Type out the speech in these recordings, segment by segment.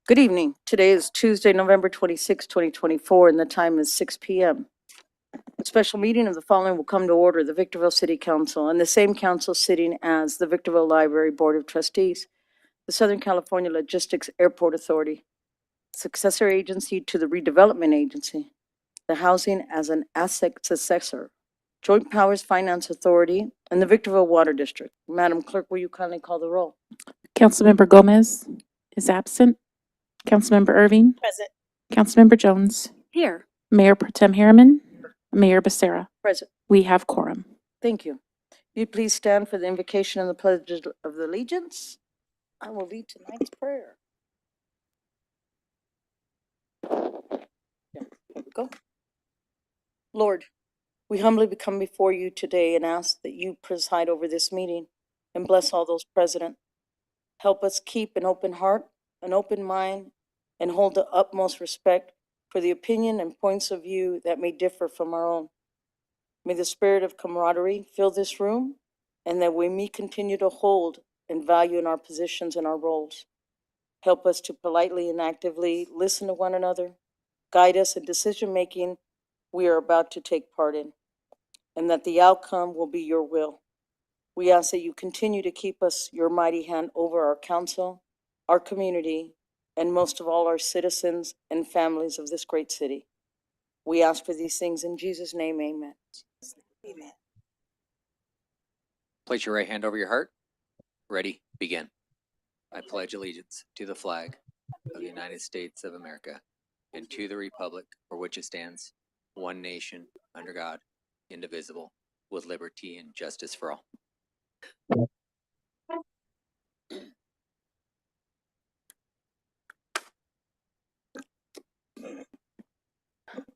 Good evening. Today is Tuesday, November 26, 2024, and the time is 6 p.m. A special meeting of the following will come to order: the Victorville City Council and the same council sitting as the Victorville Library Board of Trustees, the Southern California Logistics Airport Authority, successor agency to the Redevelopment Agency, the Housing as an Asset Successor, Joint Powers Finance Authority, and the Victorville Water District. Madam Clerk, will you kindly call the roll? Councilmember Gomez is absent. Councilmember Irving. Present. Councilmember Jones. Here. Mayor Pro Tem Harriman. Mayor Becerra. Present. We have quorum. Thank you. Will you please stand for the invocation and the pledge of the allegiance? I will lead tonight's prayer. Here we go. Lord, we humbly come before you today and ask that you preside over this meeting and bless all those present. Help us keep an open heart, an open mind, and hold the utmost respect for the opinion and points of view that may differ from our own. May the spirit of camaraderie fill this room, and that we may continue to hold and value in our positions and our roles. Help us to politely and actively listen to one another, guide us in decision-making we are about to take part in, and that the outcome will be your will. We ask that you continue to keep us your mighty hand over our council, our community, and most of all our citizens and families of this great city. We ask for these things in Jesus' name, amen. Amen. Place your right hand over your heart. Ready, begin. I pledge allegiance to the flag of the United States of America and to the republic for which it stands, one nation, under God, indivisible, with liberty and justice for all.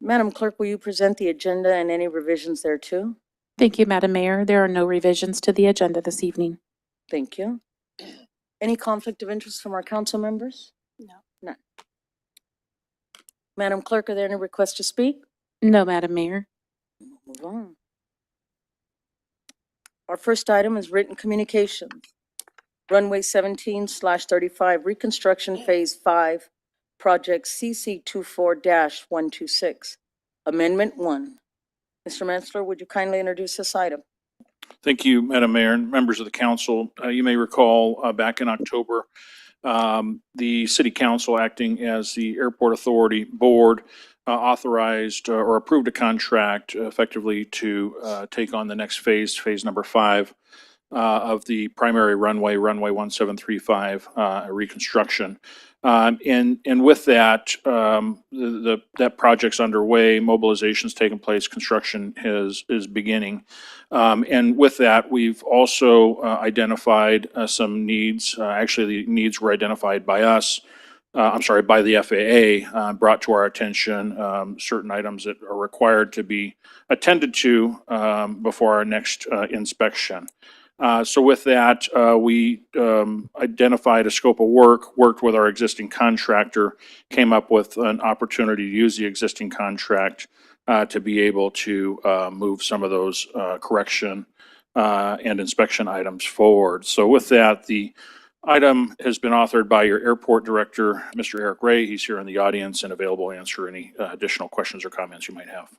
Madam Clerk, will you present the agenda and any revisions thereto? Thank you, Madam Mayor. There are no revisions to the agenda this evening. Thank you. Any conflict of interest from our council members? No. None. Madam Clerk, are there any requests to speak? No, Madam Mayor. Move on. Our first item is written communication. Runway 17/35 reconstruction phase 5, project CC24-126, amendment 1. Mr. Metzler, would you kindly introduce this item? Thank you, Madam Mayor and members of the council. You may recall back in October, the city council, acting as the airport authority board, authorized or approved a contract effectively to take on the next phase, phase number 5 of the primary runway 1735 reconstruction. And with that, that project's underway, mobilization's taken place, construction is beginning. And with that, we've also identified some needs. Actually, the needs were identified by us. By the FAA, brought to our attention certain items that are required to be attended to before our next inspection. So with that, we identified a scope of work, worked with our existing contractor, came up with an opportunity to use the existing contract to be able to move some of those correction and inspection items forward. So with that, the item has been authored by your airport director, Mr. Eric Ray. He's here in the audience and available to answer any additional questions or comments you might have.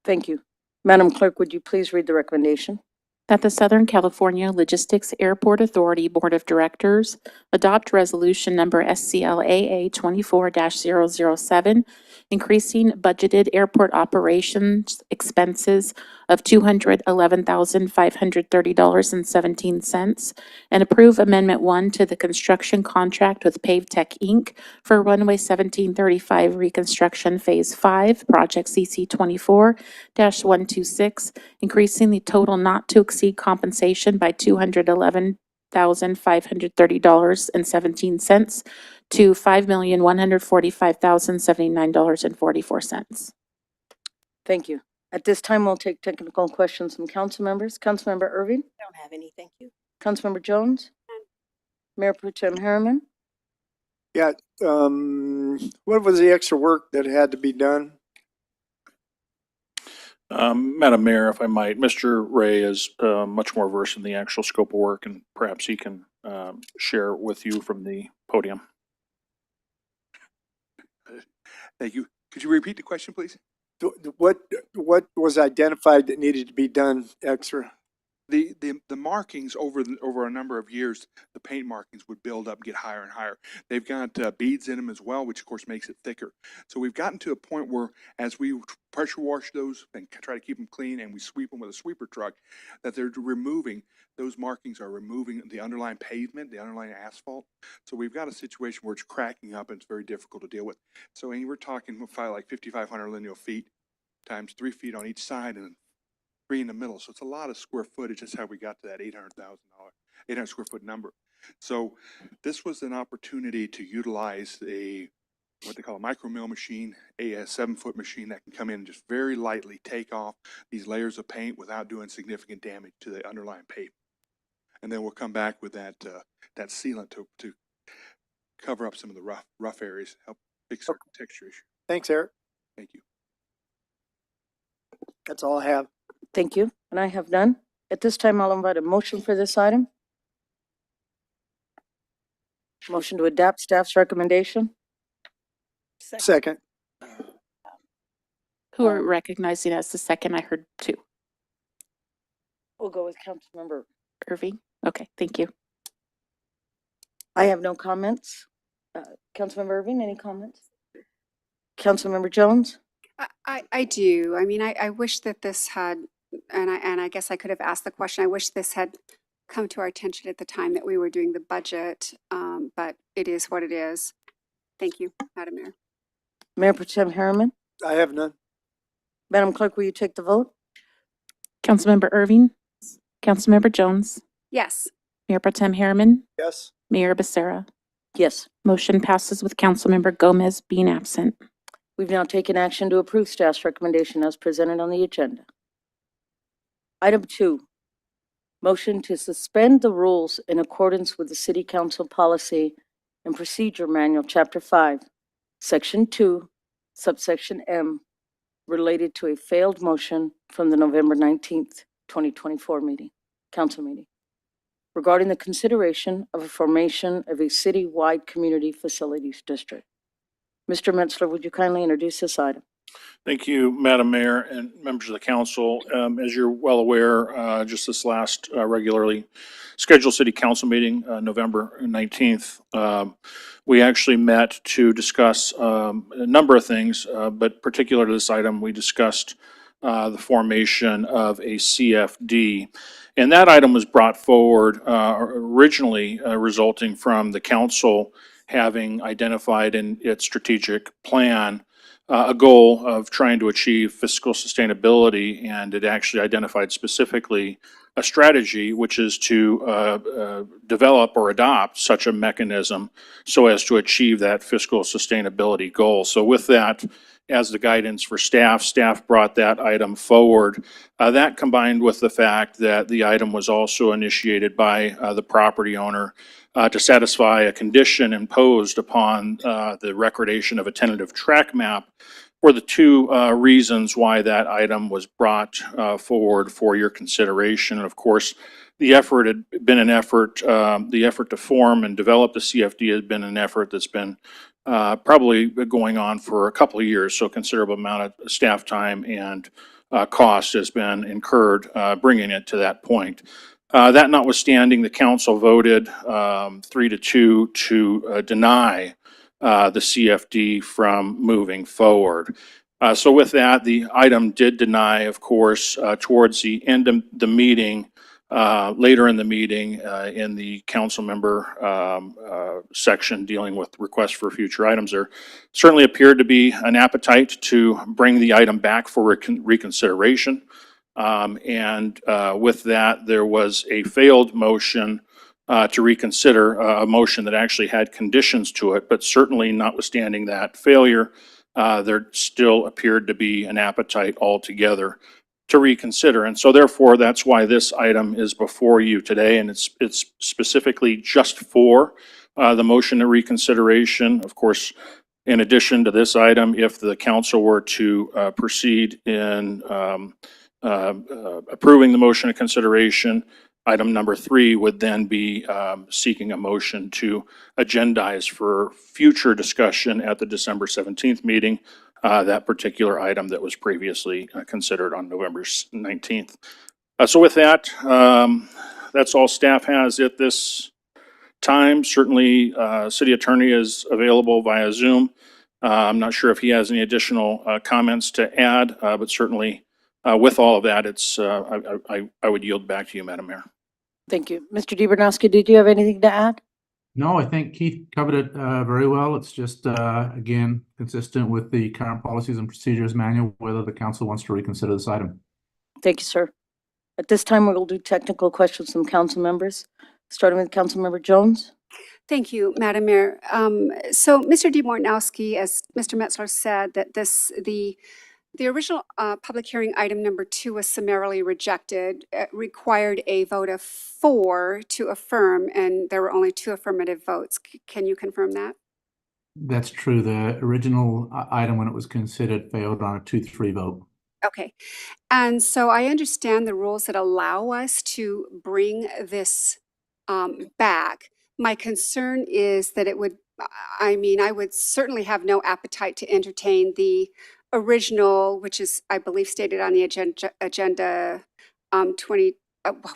Thank you. Madam Clerk, would you please read the recommendation? That the Southern California Logistics Airport Authority Board of Directors adopt resolution number SCLAA 24-007, increasing budgeted airport operations expenses of $211,530.17, and approve Amendment 1 to the construction contract with PaveTech Inc. for runway 1735 reconstruction phase 5, project CC24-126, increasing the total not to exceed compensation by $211,530 $1,530.17 to $5,145,079.44. Thank you. At this time, we'll take technical questions from council members. Councilmember Irving? Don't have any, thank you. Councilmember Jones? Mayor Pro Tem Harriman? Yeah, what was the extra work that had to be done? Madam Mayor, if I might, Mr. Ray is much more versed in the actual scope of work, and perhaps he can share with you from the podium. Thank you. Could you repeat the question, please? What was identified that needed to be done extra? The markings over a number of years, the paint markings would build up and get higher and higher. They've got beads in them as well, which of course makes it thicker. So we've gotten to a point where as we pressure wash those and try to keep them clean and we sweep them with a sweeper truck, that those markings are removing the underlying pavement, the underlying asphalt. So we've got a situation where it's cracking up and it's very difficult to deal with. So we're talking like 5,500 lineal feet times 3 feet on each side and 3 in the middle. So it's a lot of square footage. That's how we got to that $800 square foot number. So this was an opportunity to utilize what they call a micro mill machine, a 7-foot machine that can come in and just very lightly take off these layers of paint without doing significant damage to the underlying pavement. And then we'll come back with that sealant to cover up some of the rough areas, help fix certain texture issue. Thanks, Eric. Thank you. That's all I have. Thank you. And I have none. At this time, I'll invite a motion for this item. Motion to adapt staff's recommendation. Second. Who are recognizing as the second? I heard two. We'll go with Councilmember. Irving? Okay, thank you. I have no comments. Councilmember Irving, any comments? Councilmember Jones? I do. I mean, I wish that this had, and I guess I could have asked the question, I wish this had come to our attention at the time that we were doing the budget, but it is what it is. Thank you, Madam Mayor. Mayor Pro Tem Harriman? I have none. Madam Clerk, will you take the vote? Councilmember Irving? Councilmember Jones? Yes, Mayor Pro Tem Harriman? Yes. Mayor Becerra? Yes. Motion passes with Councilmember Gomez being absent. We've now taken action to approve staff's recommendation as presented on the agenda. Item 2, motion to suspend the rules in accordance with the City Council Policy and Procedure Manual, Chapter 5, Section 2, Subsection M, related to a failed motion from the November 19th, 2024 council meeting, regarding the consideration of a formation of a citywide community facilities district. Mr. Metzler, would you kindly introduce this item? Thank you, Madam Mayor and members of the council. As you're well aware, just this last regularly scheduled city council meeting, November 19th, we actually met to discuss a number of things, but particular to this item, we discussed the formation of a CFD. And that item was brought forward originally resulting from the council having identified in its strategic plan a goal of trying to achieve fiscal sustainability, and it actually identified specifically a strategy, which is to develop or adopt such a mechanism so as to achieve that fiscal sustainability goal. So with that, as the guidance for staff brought that item forward. That combined with the fact that the item was also initiated by the property owner to satisfy a condition imposed upon the recordation of a tentative track map were the two reasons why that item was brought forward for your consideration. And of course, the effort had been an effort, the effort to form and develop the CFD has been an effort that's been probably going on for a couple of years, so a considerable amount of staff time and cost has been incurred bringing it to that point. That notwithstanding, the council voted 3-2 to deny the CFD from moving forward. So with that, the item did deny, of course, towards the end of the meeting, later in the meeting, in the council member section dealing with requests for future items, there certainly appeared to be an appetite to bring the item back for reconsideration. And with that, there was a failed motion to reconsider a motion that actually had conditions to it, but certainly notwithstanding that failure, there still appeared to be an appetite altogether to reconsider. And so therefore, that's why this item is before you today, and it's specifically just for the motion to reconsideration. Of course, in addition to this item, if the council were to proceed in approving the motion of consideration, item number 3 would then be seeking a motion to agendize for future discussion at the December 17th meeting, that particular item that was previously considered on November 19th. So with that, that's all staff has at this time. Certainly, city attorney is available via Zoom. I'm not sure if he has any additional comments to add, but certainly with all of that, it's I would yield back to you, Madam Mayor. Thank you. Mr. DeBernowski, did you have anything to add? No, I think Keith covered it very well. It's just, again, consistent with the current policies and procedures manual, whether the council wants to reconsider this item. Thank you, sir. At this time, we'll do technical questions from council members, starting with Councilmember Jones. Thank you, Madam Mayor. So, Mr. DeMortnowski, as Mr. Metzler said, that the original public hearing item number 2 was summarily rejected. It required a vote of 4 to affirm, and there were only 2 affirmative votes. Can you confirm that? That's true. The original item, when it was considered, failed on a 2-3 vote. Okay. And so I understand the rules that allow us to bring this back. My concern is that it would, I would certainly have no appetite to entertain the original, which is, I believe, stated on the agenda 20,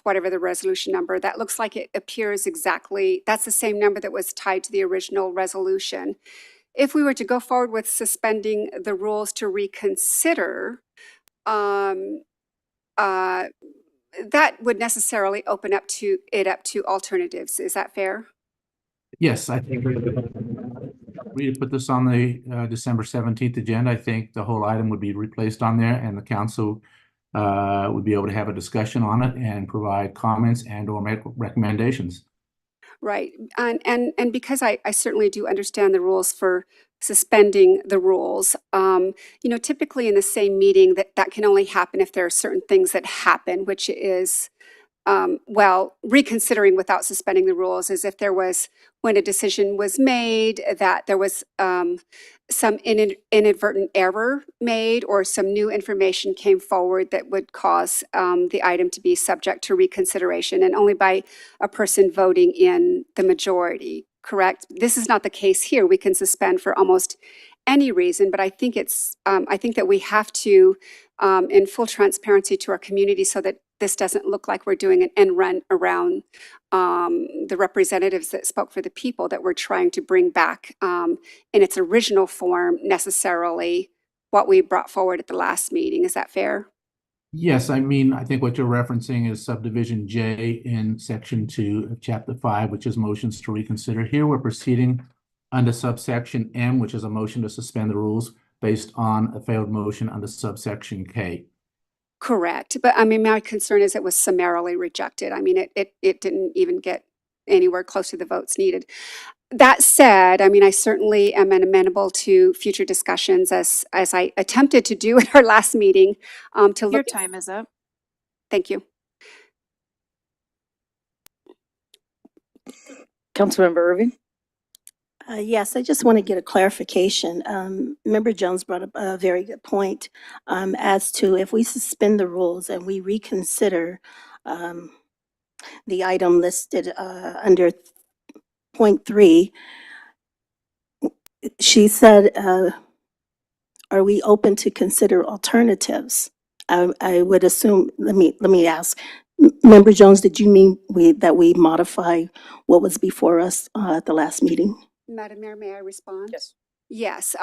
whatever the resolution number. That looks like it appears exactly, that's the same number that was tied to the original resolution. If we were to go forward with suspending the rules to reconsider, that would necessarily open up to alternatives. Is that fair? Yes, I think we put this on the December 17th agenda. I think the whole item would be replaced on there, and the council would be able to have a discussion on it and provide comments and or make recommendations. Right. And because I certainly do understand the rules for suspending the rules, typically in the same meeting that can only happen if there are certain things that happen, which is, reconsidering without suspending the rules is if there was, when a decision was made, that there was some inadvertent error made or some new information came forward that would cause the item to be subject to reconsideration, and only by a person voting in the majority, correct? This is not the case here. We can suspend for almost any reason, but I think I think that we have to, in full transparency to our community, so that this doesn't look like we're doing an end run around the representatives that spoke for the people, that we're trying to bring back in its original form necessarily what we brought forward at the last meeting. Is that fair? Yes, I think what you're referencing is subdivision J in section 2 of chapter 5, which is motions to reconsider. Here we're proceeding under subsection M, which is a motion to suspend the rules based on a failed motion under subsection K. Correct. But my concern is it was summarily rejected. It didn't even get anywhere close to the votes needed. That said, I certainly am amenable to future discussions as I attempted to do at our last meeting, to look. Your time is up. Thank you. Councilmember Irving? Yes, I just want to get a clarification. Member Jones brought up a very good point as to if we suspend the rules and we reconsider the item listed under point 3. She said, are we open to consider alternatives? I would assume, let me ask, Member Jones, did you mean that we modify what was before us at the last meeting? Madam Mayor, may I respond? Yes. Yes,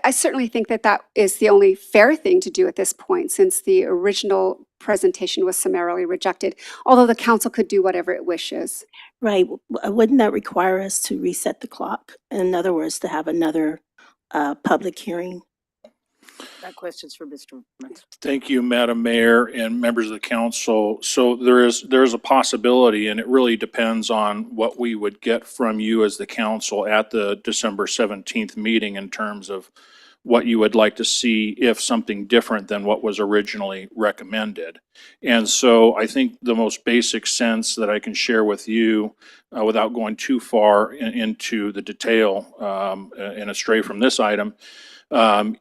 I certainly think that is the only fair thing to do at this point, since the original presentation was summarily rejected, although the council could do whatever it wishes. Right. Wouldn't that require us to reset the clock? In other words, to have another public hearing? That question's for Mr. Metzler. Thank you, Madam Mayor and members of the council. So there is a possibility, and it really depends on what we would get from you as the council at the December 17th meeting in terms of what you would like to see if something different than what was originally recommended. And so I think the most basic sense that I can share with you, without going too far into the detail and astray from this item,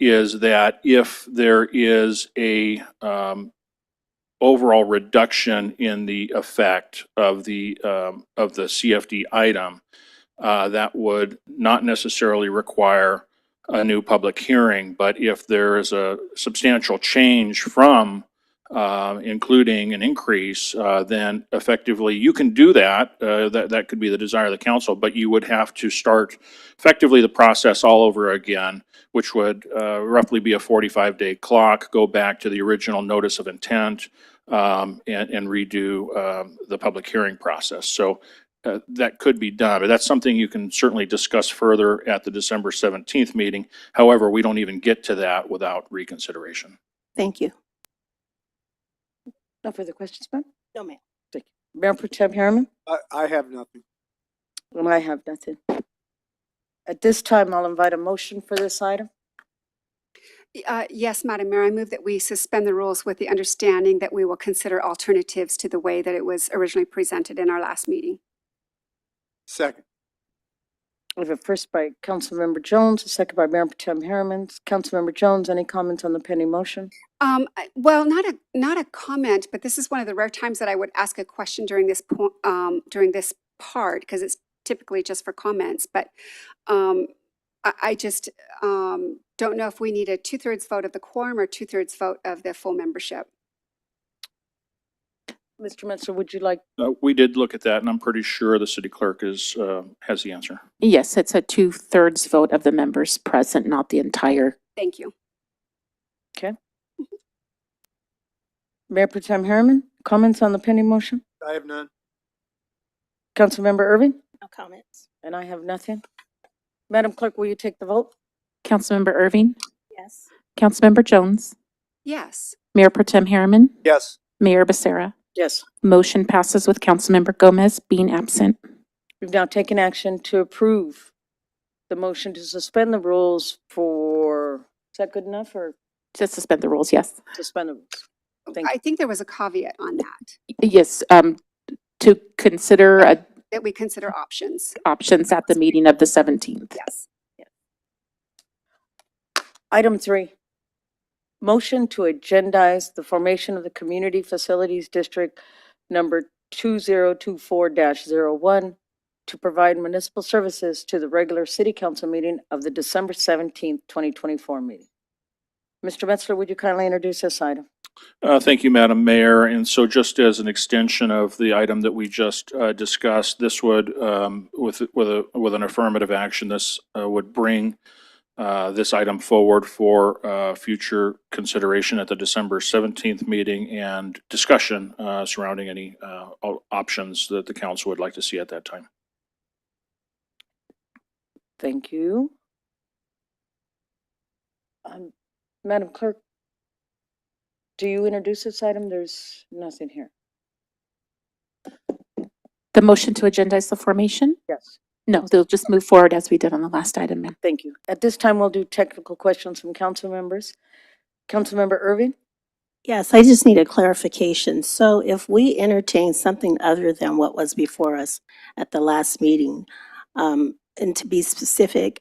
is that if there is a overall reduction in the effect of the CFD item, that would not necessarily require a new public hearing, but if there is a substantial change from including an increase, then effectively you can do that. That could be the desire of the council, but you would have to start effectively the process all over again, which would roughly be a 45-day clock, go back to the original notice of intent, and redo the public hearing process. So that could be done, but that's something you can certainly discuss further at the December 17th meeting. However, we don't even get to that without reconsideration. Thank you. No further questions, ma'am? No, ma'am. Mayor Pro Tem Harriman? I have nothing. And I have nothing. At this time, I'll invite a motion for this item. Yes, Madam Mayor, I move that we suspend the rules with the understanding that we will consider alternatives to the way that it was originally presented in our last meeting. Second. We have a first by Councilmember Jones, a second by Mayor Pro Tem Harriman. Councilmember Jones, any comments on the pending motion? Well, not a comment, but this is one of the rare times that I would ask a question during this during this part, because it's typically just for comments. But I just don't know if we need a 2/3 vote of the quorum or 2/3 vote of the full membership. Mr. Metzler, would you like, We did look at that, and I'm pretty sure the city clerk has the answer. Yes, it's a 2/3 vote of the members present, not the entire. Thank you. Mayor Pro Tem Harriman, comments on the pending motion? I have none. Councilmember Irving? No comments. And I have nothing. Madam Clerk, will you take the vote? Councilmember Irving, Yes. Councilmember Jones, Yes. Mayor Pro Tem Harriman, Yes. Mayor Becerra. Yes. Motion passes with Councilmember Gomez being absent. We've now taken action to approve the motion to suspend the rules for, is that good enough, or To suspend the rules, yes. suspend the rules? Thank you. I think there was a caveat on that, Yes, to consider that we consider options. options at the meeting of the 17th. Yes. Item 3, motion to agendize the formation of the Community Facilities District number 2024-01 to provide municipal services to the regular city council meeting of the December 17th, 2024 meeting. Mr. Metzler, would you kindly introduce this item? Thank you, Madam Mayor. And so just as an extension of the item that we just discussed, this would, with an affirmative action, this would bring this item forward for future consideration at the December 17th meeting and discussion surrounding any options that the council would like to see at that time. Thank you. Madam Clerk, do you introduce this item? There's nothing here. The motion to agendize the formation? Yes. No, they'll just move forward as we did on the last item, ma'am. Thank you. At this time, we'll do technical questions from council members. Councilmember Irving? Yes, I just need a clarification. So if we entertain something other than what was before us at the last meeting, and to be specific,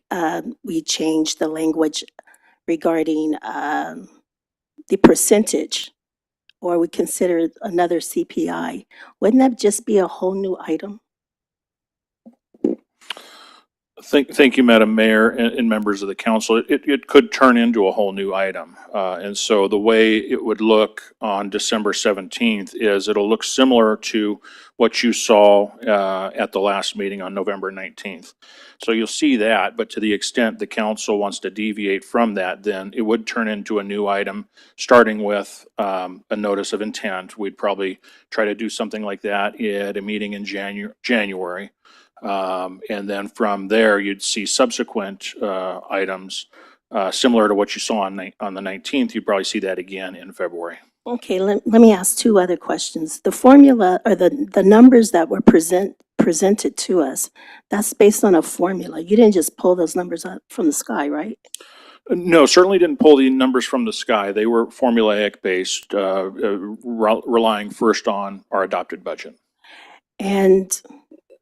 we changed the language regarding the percentage, or we consider another CPI, wouldn't that just be a whole new item? Thank you, Madam Mayor and members of the council. It could turn into a whole new item. And so the way it would look on December 17th is it'll look similar to what you saw at the last meeting on November 19th. So you'll see that, but to the extent the council wants to deviate from that, then it would turn into a new item, starting with a notice of intent. We'd probably try to do something like that at a meeting in January. And then from there, you'd see subsequent items similar to what you saw on the 19th, you'd probably see that again in February. Okay, let me ask two other questions. The formula or the numbers that were presented to us, that's based on a formula. You didn't just pull those numbers up from the sky, right? No, certainly didn't pull the numbers from the sky. They were formulaic based, relying first on our adopted budget. And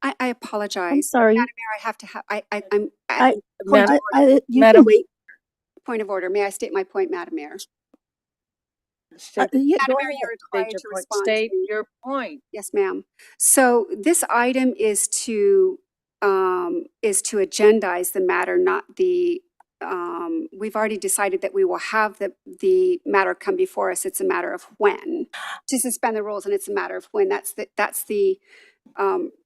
I I'm apologize. sorry. Madam Mayor, I have to have, I'm, I- point of order. you can Madam- wait. Point of order. May I state my point, Madam Mayor? State Yeah, Madam go Mayor, ahead. you're required your to point. respond. State to me. your point. Yes, ma'am. So this item is to agendize the matter, not the, we've already decided that we will have the matter come before us. It's a matter of when to suspend the rules, and it's a matter of when. That's the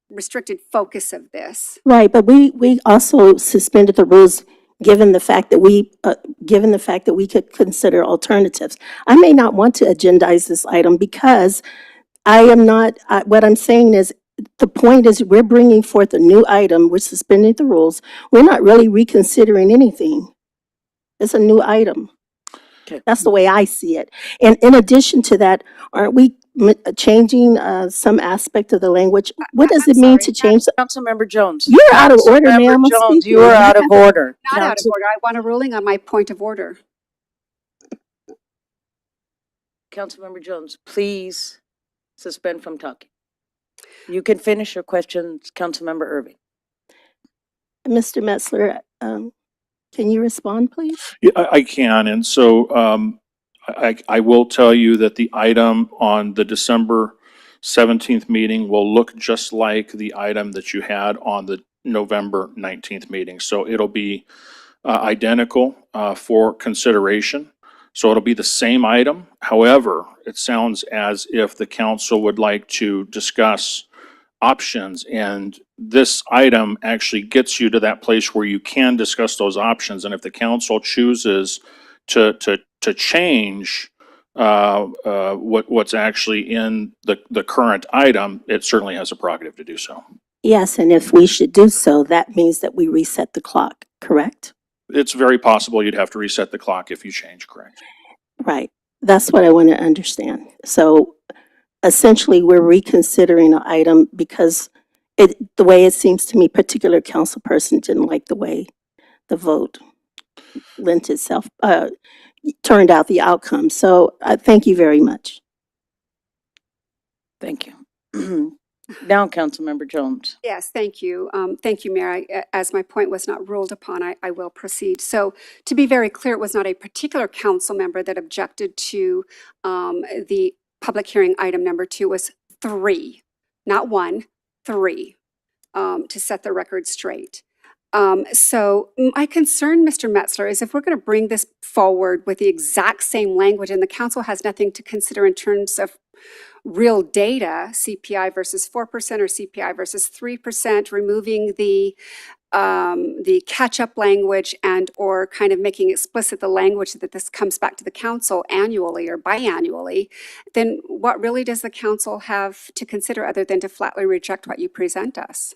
restricted focus of this. Right, but we also suspended the rules given the fact that we could consider alternatives. I may not want to agendize this item because I am not, what I'm saying is, the point is, we're bringing forth a new item, we're suspending the rules. We're not really reconsidering anything. It's a new item. Okay. That's the way I see it. And in addition to that, aren't we changing some aspect of the language? What does I'm it mean sorry, to change? Councilmember Jones. You're out of order, Councilmember ma'am. I'm Jones, speaking. you are out of order. Not out of Council- order. I want a ruling on my point of order. Councilmember Jones, please suspend from talking. You can finish your questions, Councilmember Irving. Mr. Metzler, can you respond, please? Yeah, I can. And so I will tell you that the item on the December 17th meeting will look just like the item that you had on the November 19th meeting. So it'll be identical for consideration. So it'll be the same item. However, it sounds as if the council would like to discuss options, and this item actually gets you to that place where you can discuss those options. And if the council chooses to change what's actually in the current item, it certainly has a prerogative to do so. Yes, and if we should do so, that means that we reset the clock, correct? It's very possible you'd have to reset the clock if you change, correct? Right. That's what I want to understand. So essentially, we're reconsidering an item because the way it seems to me, particular council person didn't like the way the vote lent itself, turned out the outcome. So thank you very much. Thank you. Now, Councilmember Jones. Yes, thank you. Thank you, Mayor. As my point was not ruled upon, I will proceed. So to be very clear, it was not a particular council member that objected to the public hearing item number 2. It was 3, not 1, 3, to set the record straight. So my concern, Mr. Metzler, is if we're going to bring this forward with the exact same language and the council has nothing to consider in terms of real data, CPI versus 4% or CPI versus 3%, removing the catch-up language and or kind of making explicit the language that this comes back to the council annually or biannually, then what really does the council have to consider other than to flatly reject what you present us?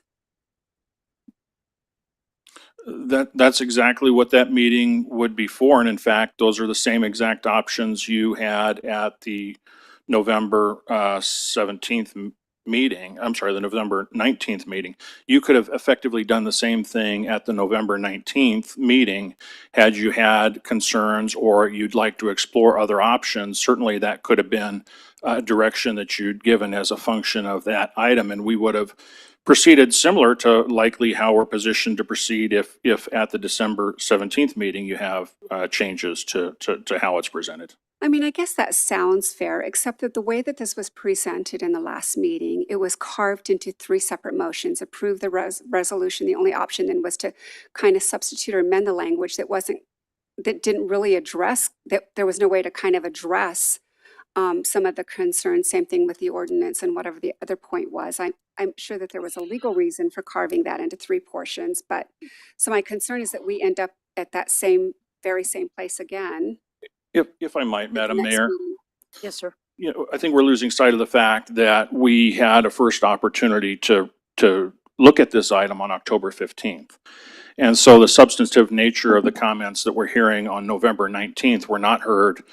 That's exactly what that meeting would be for. And in fact, those are the same exact options you had at the November 17th meeting. I'm sorry, the November 19th meeting. You could have effectively done the same thing at the November 19th meeting had you had concerns or you'd like to explore other options. Certainly that could have been a direction that you'd given as a function of that item, and we would have proceeded similar to likely how we're positioned to proceed if at the December 17th meeting you have changes to how it's presented. I mean, I guess that sounds fair, except that the way that this was presented in the last meeting, it was carved into 3 separate motions. Approve the resolution. The only option then was to kind of substitute or amend the language that didn't really address, that there was no way to kind of address some of the concerns. Same thing with the ordinance and whatever the other point was. I'm sure that there was a legal reason for carving that into 3 portions, but so my concern is that we end up at that very same place again. If I might, Madam next Mayor. meeting. Yes, sir. You know, I think we're losing sight of the fact that we had a first opportunity to look at this item on October 15th. And so the substantive nature of the comments that we're hearing on November 19th were not heard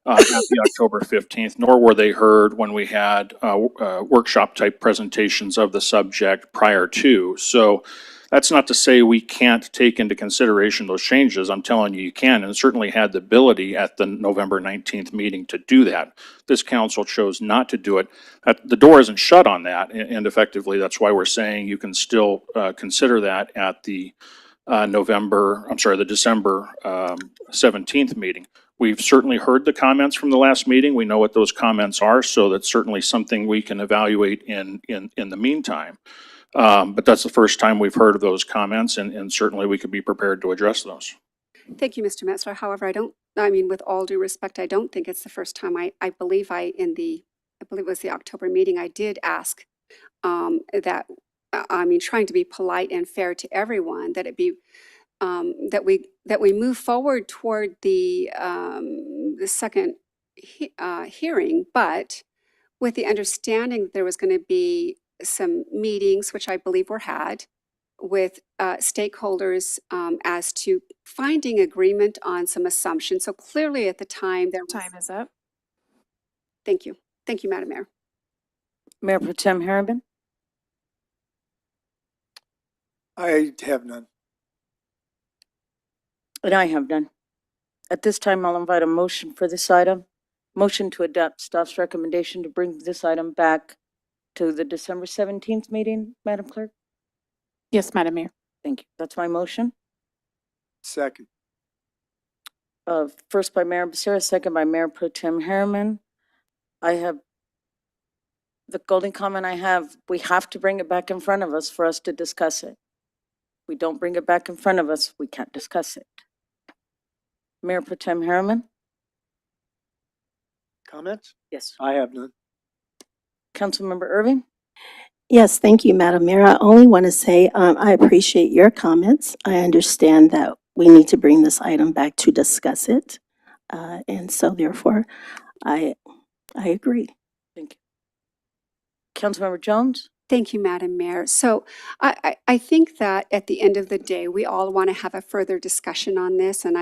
at the October 15th, nor were they heard when we had workshop-type presentations of the subject prior to. So that's not to say we can't take into consideration those changes. I'm telling you, you can, and certainly had the ability at the November 19th meeting to do that. This council chose not to do it. The door isn't shut on that, and effectively, that's why we're saying you can still consider that at the the December 17th meeting. We've certainly heard the comments from the last meeting. We know what those comments are, so that's certainly something we can evaluate in the meantime. But that's the first time we've heard of those comments, and certainly we could be prepared to address those. Thank you, Mr. Metzler. However, with all due respect, I don't think it's the first time. I believe it was the October meeting, I did ask that, trying to be polite and fair to everyone, that it be, that we move forward toward the second hearing, but with the understanding that there was going to be some meetings, which I believe were had, with stakeholders as to finding agreement on some assumptions. So clearly at the time there was. Time is up. Thank you. Thank you, Madam Mayor. Mayor Pro Tem Harriman? I have none. And I have none. At this time, I'll invite a motion for this item. Motion to adopt staff's recommendation to bring this item back to the December 17th meeting, Madam Clerk? Yes, Madam Mayor. Thank you. That's my motion. Second. First by Mayor Becerra, second by Mayor Pro Tem Harriman. The golden comment I have, we have to bring it back in front of us for us to discuss it. If we don't bring it back in front of us, we can't discuss it. Mayor Pro Tem Harriman? Comments? Yes. I have none. Councilmember Irving? Yes, thank you, Madam Mayor. I only want to say, I appreciate your comments. I understand that we need to bring this item back to discuss it. And so therefore, I agree. Thank you. Councilmember Jones? Thank you, Madam Mayor. So I think that at the end of the day, we all want to have a further discussion on this. And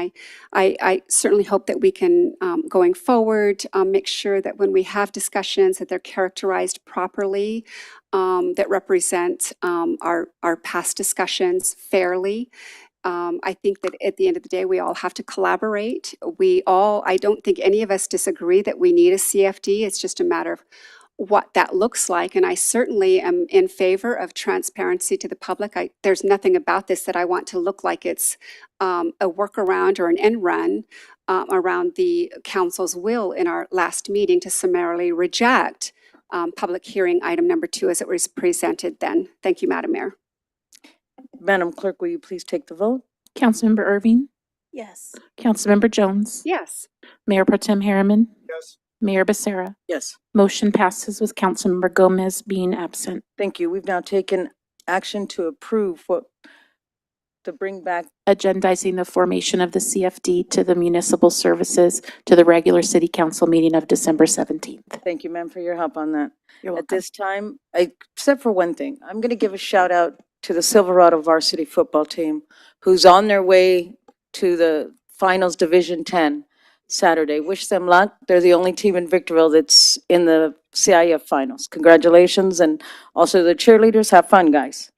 I certainly hope that we can, going forward, make sure that when we have discussions, that they're characterized properly, that represent our past discussions fairly. I think that at the end of the day, we all have to collaborate. I don't think any of us disagree that we need a CFD. It's just a matter of what that looks like. And I certainly am in favor of transparency to the public. There's nothing about this that I want to look like it's a workaround or an end run around the council's will in our last meeting to summarily reject public hearing item number 2 as it was presented then. Thank you, Madam Mayor. Madam Clerk, will you please take the vote? Councilmember Irving? Yes. Councilmember Jones? Yes. Mayor Pro Tem Harriman? Yes. Mayor Becerra? Yes. Motion passes with Councilmember Gomez being absent. Thank you. We've now taken action to approve to bring back. Agendizing the formation of the CFD to the municipal services to the regular city council meeting of December 17th. Thank you, ma'am, for your help on that. You're At welcome. this time, except for one thing, I'm going to give a shout out to the Silverado varsity football team who's on their way to the finals Division 10 Saturday. Wish them luck. They're the only team in Victorville that's in the CIF finals. Congratulations. And also the cheerleaders, have fun, guys.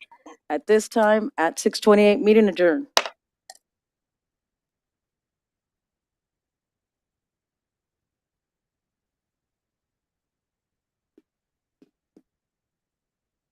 At this time, at 6:28, meeting adjourned.